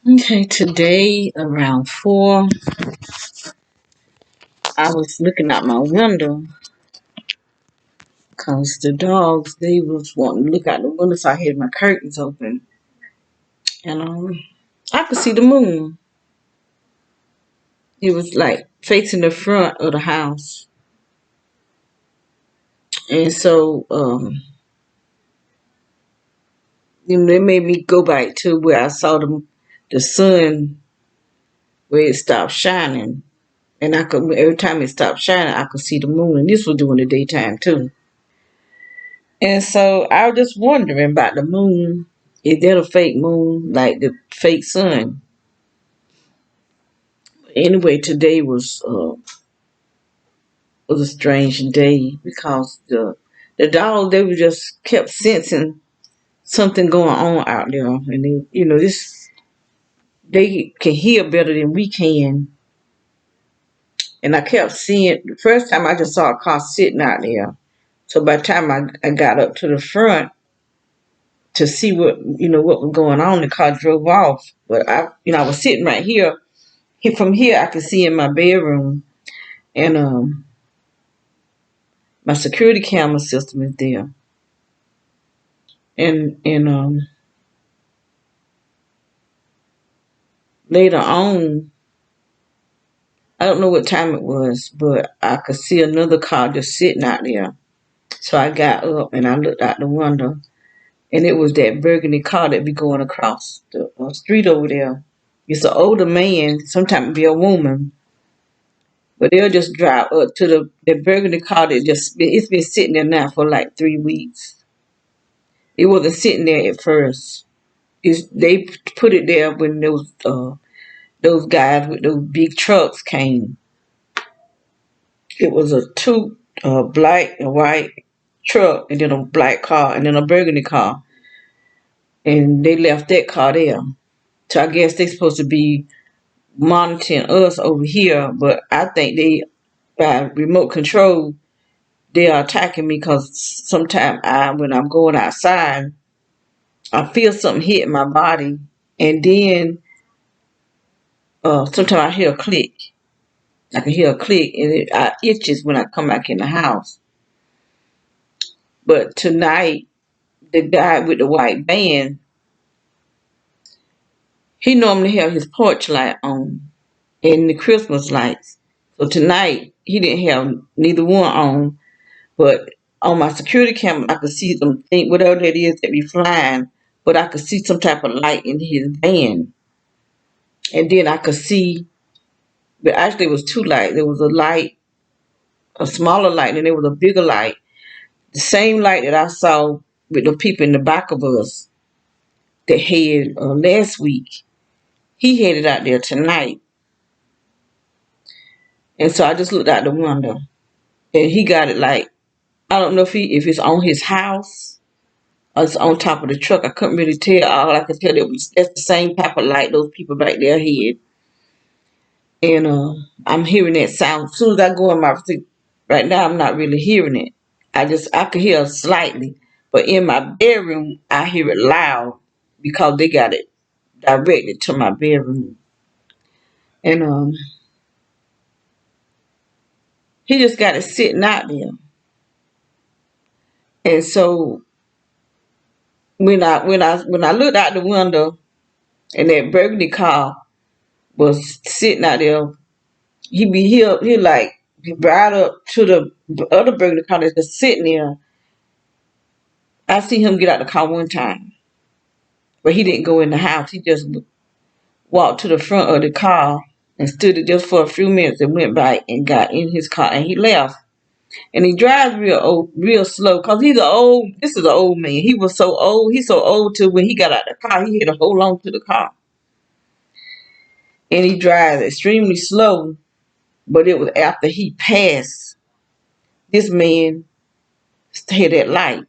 Okay, today around 4, I was looking out my window because the dogs, they was wanting to look out the window, so I had my curtains open. And I could see the moon. It was like facing the front of the house. And so, it made me go back to where I saw the sun, where it stopped shining. And I could, every time it stopped shining, I could see the moon. And this was during the daytime too. And so I was just wondering about the moon. Is that a fake moon, like the fake sun? Anyway, today was a strange day because the dogs, they were just kept sensing something going on out there, and they can hear better than we can. And I kept seeing, the first time I just saw a car sitting out there. So by the time I got up to the front to see what was going on, the car drove off. But I was sitting right here. From here, I could see in my bedroom, and my security camera system is there. And later on, I don't know what time it was, but I could see another car just sitting out there. So I got up and I looked out the window, and it was that burgundy car that be going across the street over there. It's an older man, sometimes it be a woman, but they'll just drive up to the burgundy car that it's been sitting there now for like 3 weeks. It wasn't sitting there at first. They put it there when those guys with those big trucks came. It was a two black and white truck, and then a black car, and then a burgundy car, and they left that car there. So I guess they're supposed to be monitoring us over here, but I think they, by remote control, they are attacking me because sometimes when I'm going outside, I feel something hitting my body, and then sometimes I hear a click. I can hear a click, and it itches when I come back in the house. But tonight, the guy with the white van, he normally have his porch light on and the Christmas lights. So tonight, he didn't have neither one on. But on my security camera, I could see them think whatever that is that be flying. But I could see some type of light in his van, and then I could see. But actually, it was two lights. There was a light, a smaller light, and there was a bigger light. The same light that I saw with the people in the back of us that had last week. He headed out there tonight, and so I just looked out the window, and he got it like, I don't know if it's on his house or it's on top of the truck. I couldn't really tell. All I could tell that's the same type of light those people back there had. And I'm hearing that sound. As soon as I go in my right now, I'm not really hearing it. I could hear it slightly, but in my bedroom I hear it loud because they got it directed to my bedroom. And he just got it sitting out there. And so when I looked out the window and that burgundy car was sitting out there, he like he brought up to the other burgundy car that's just sitting there. I see him get out the car one time, but he didn't go in the house. He just walked to the front of the car and stood it just for a few minutes and went back and got in his car and he left. And he drives real slow because this is an old man. He was so old. He's so old till when he got out the car, he had to hold on to the car. And he drives extremely slow, but it was after he passed this man had that light.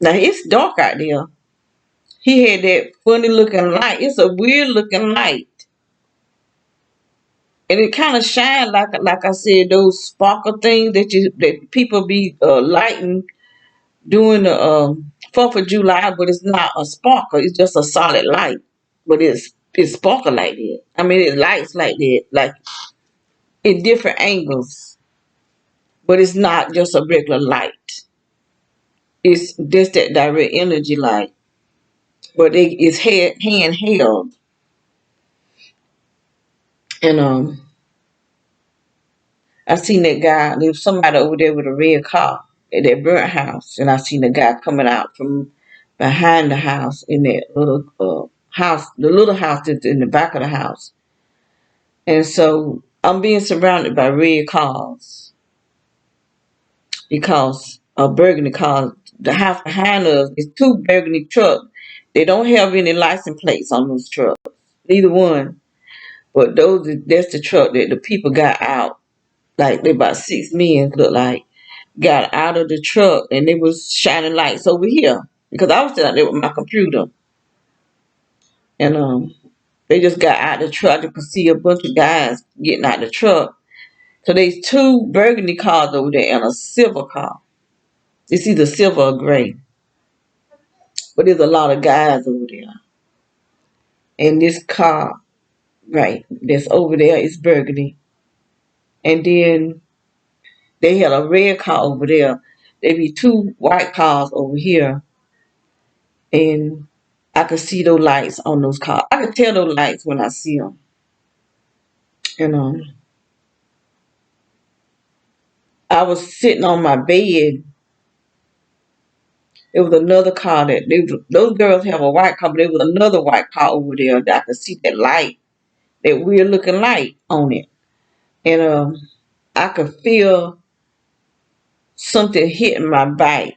Now it's dark out there. He had that funny looking light. It's a weird looking light. And it kind of shine like I said, those sparkle things that people be lighting during the 4th of July, but it's not a sparkle. It's just a solid light, but it's it sparkle like that. I mean, it lights like that, like in different angles. But it's not just a regular light. It's just that direct energy light. But it's hand held. And I seen that guy. There was somebody over there with a red car at that burnt house, and I seen the guy coming out from behind the house in that little house, the little house that's in the back of the house. And so I'm being surrounded by red cars because of burgundy cars. The house behind us is two burgundy trucks. They don't have any license plates on those trucks, neither one. But that's the truck that the people got out. Like they about 6 men look like got out of the truck and they was shining lights over here because I was sitting out there with my computer and they just got out the truck. I could see a bunch of guys getting out the truck. So there's two burgundy cars over there and a silver car. It's either silver or gray, but there's a lot of guys over there. And this car, right, that's over there is burgundy. And then they had a red car over there. There be two white cars over here, and I could see those lights on those cars. I could tell those lights when I see them. And I was sitting on my bed. There was another car those girls have a white car, but there was another white car over there that I could see that light, that weird looking light on it. And I could feel something hitting my back.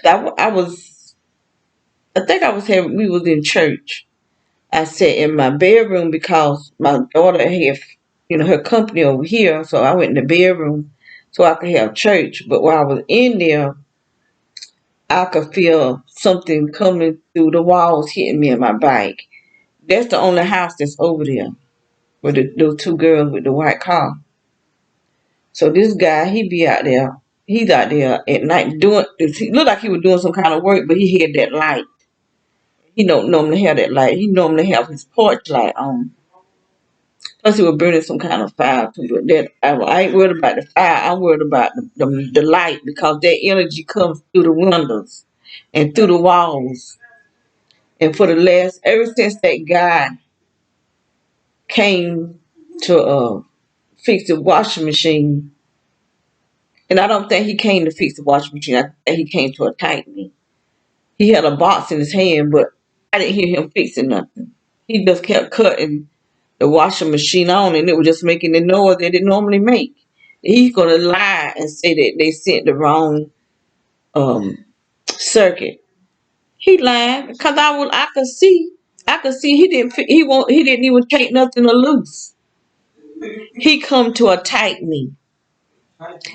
I think we was in church. I sat in my bedroom because my daughter had, her company over here. So I went in the bedroom so I could have church. But while I was in there, I could feel something coming through the walls hitting me in my back. That's the only house that's over there with those two girls with the white car. So this guy, he be out there. He's out there at night doing. He looked like he was doing some kind of work, but he had that light. He don't normally have that light. He normally have his porch light on. Plus, he was burning some kind of fire too. But I ain't worried about the fire. I'm worried about the light because that energy comes through the windows and through the walls. And for the ever since that guy came to fix the washing machine, and I don't think he came to fix the washing machine. I think he came to attack me. He had a box in his hand, but I didn't hear him fixing nothing. He just kept cutting the washing machine on, and it was just making the noise that it normally make. He's gonna lie and say that they sent the wrong circuit. He lied because I could see he didn't even take nothing loose. He come to attack me,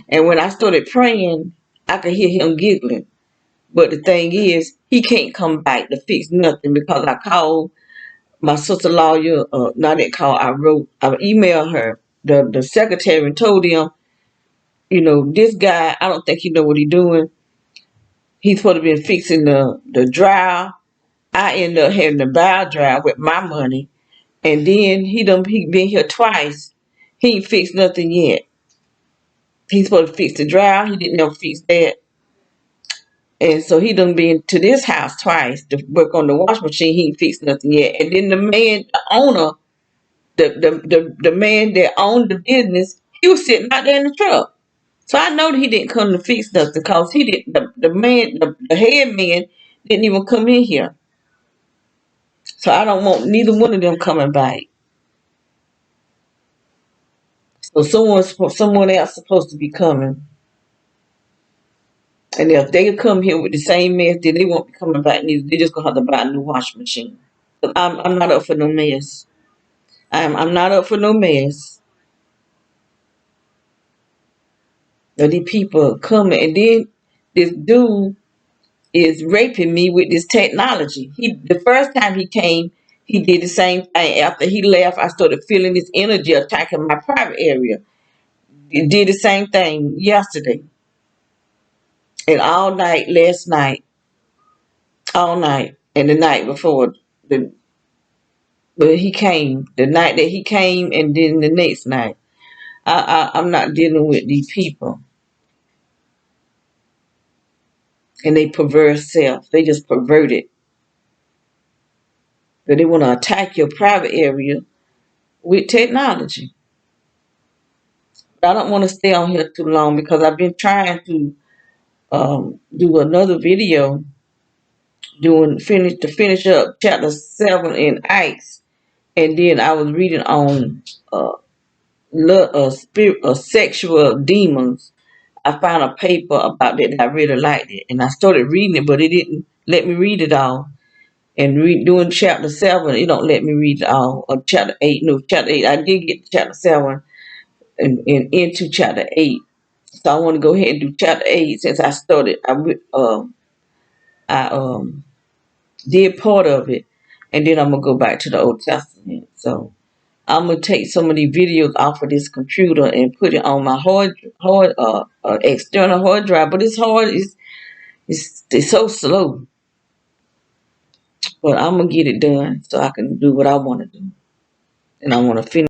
and when I started praying, I could hear him giggling. But the thing is, he can't come back to fix nothing because I called my sister lawyer. Not that call. I emailed her, the secretary, and told him, this guy. I don't think he know what he doing. He's supposed to be fixing the dryer. I ended up having to buy a dryer with my money, and then he been here twice. He ain't fixed nothing yet. He's supposed to fix the dryer. He didn't ever fix that. And so he done been to this house twice to work on the wash machine. He ain't fixed nothing yet. And then the owner, the man that owned the business, he was sitting out there in the truck. So I know that he didn't come to fix nothing because he didn't. The head man didn't even come in here. So I don't want neither one of them coming back. So someone else supposed to be coming. And if they come here with the same mess, then they won't be coming back neither. They're just gonna have to buy a new washing machine. But I'm not up for no mess. I'm not up for no mess. These people coming, and then this dude is raping me with this technology. The first time he came, he did the same thing. After he left, I started feeling this energy attacking my private area. He did the same thing yesterday. And all night, last night, all night, and the night before, The But he came the night that he came, and then the next night. I'm not dealing with these people and they perverse self. They just pervert it. But they want to attack your private area with technology. But I don't want to stay on here too long because I've been trying to do another video finish up chapter 7 in Acts, and then I was reading on uh, sexual demons. I found a paper about that and I really liked it, and I started reading it, but it didn't let me read it all. And doing chapter 7, it don't let me read it all. Or chapter 8, no, chapter 8. I did get to chapter 7 and into chapter 8. So I want to go ahead and do chapter 8 since I started. I did part of it, and then I'm gonna go back to the Old Testament. So I'm gonna take some of the videos off of this computer and put it on my external hard drive. But it's hard. It's so slow. But I'm gonna get it done so I can do what I want to do, and I want to finish.